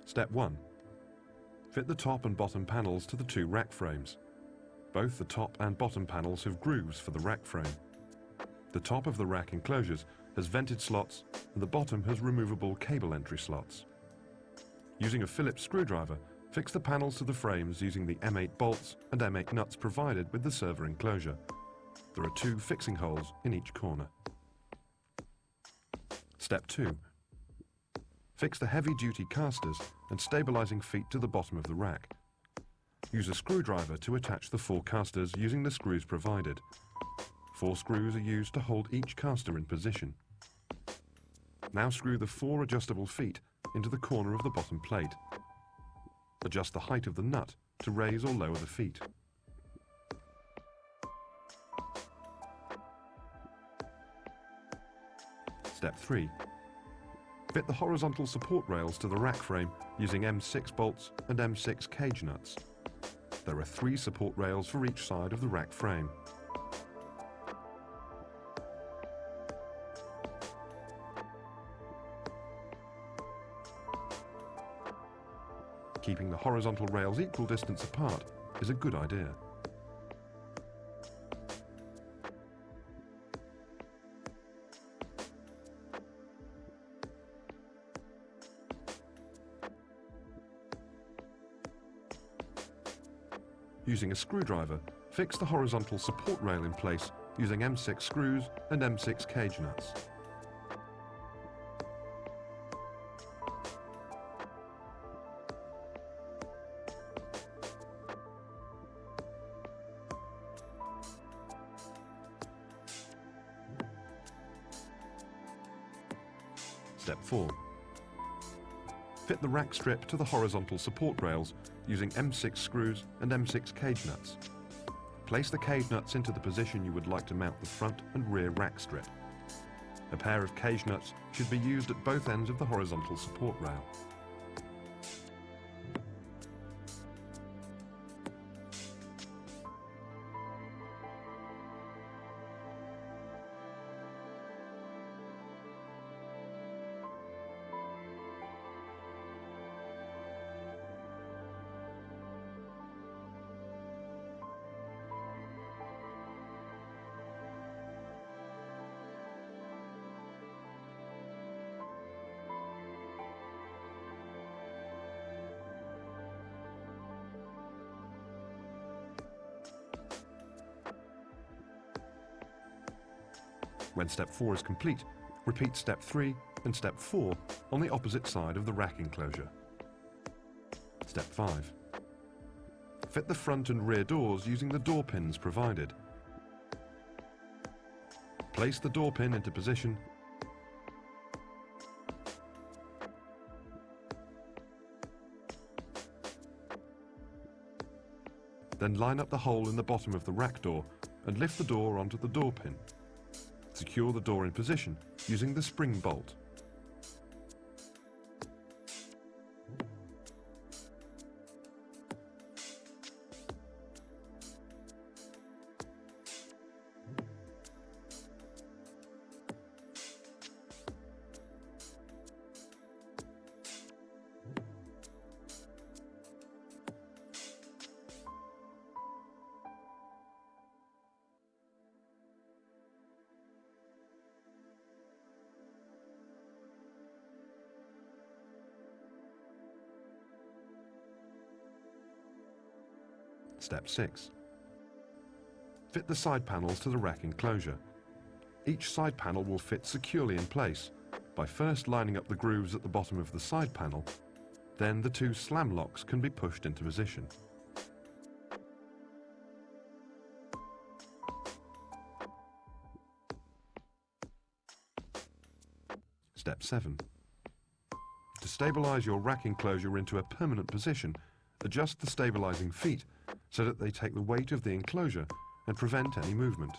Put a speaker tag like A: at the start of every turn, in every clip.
A: Step 1. Fit the top and bottom panels to the two rack frames. Both the top and bottom panels have grooves for the rack frame. The top of the rack enclosures has vented slots and the bottom has removable cable entry slots. Using a Phillips screwdriver, fix the panels to the frames using the M8 bolts and M8 nuts provided with the server enclosure. There are 2 fixing holes in each corner. Step 2. Fix the heavy-duty casters and stabilizing feet to the bottom of the rack. Use a screwdriver to attach the 4 casters using the screws provided. 4 screws are used to hold each caster in position. Now screw the 4 adjustable feet into the corner of the bottom plate. Adjust the height of the nut to raise or lower the feet. Step 3. Fit the horizontal support rails to the rack frame using M6 bolts and M6 cage nuts. There are 3 support rails for each side of the rack frame. Keeping the horizontal rails equal distance apart is a good idea. Using a screwdriver, fix the horizontal support rail in place using M6 screws and M6 cage nuts. Step 4. Fit the rack strip to the horizontal support rails using M6 screws and M6 cage nuts. Place the cage nuts into the position you would like to mount the front and rear rack strip. A pair of cage nuts should be used at both ends of the horizontal support rail. When step 4 is complete, repeat step 3 and step 4 on the opposite side of the rack enclosure. Step 5. Fit the front and rear doors using the door pins provided. Place the door pin into position then line up the hole in the bottom of the rack door and lift the door onto the door pin. Secure the door in position using the spring bolt. Step 6. Fit the side panels to the rack enclosure. Each side panel will fit securely in place by first lining up the grooves at the bottom of the side panel, then the 2 slam locks can be pushed into position. Step 7. To stabilize your rack enclosure into a permanent position, adjust the stabilizing feet so that they take the weight of the enclosure and prevent any movement.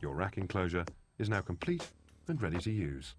A: Your rack enclosure is now complete and ready to use.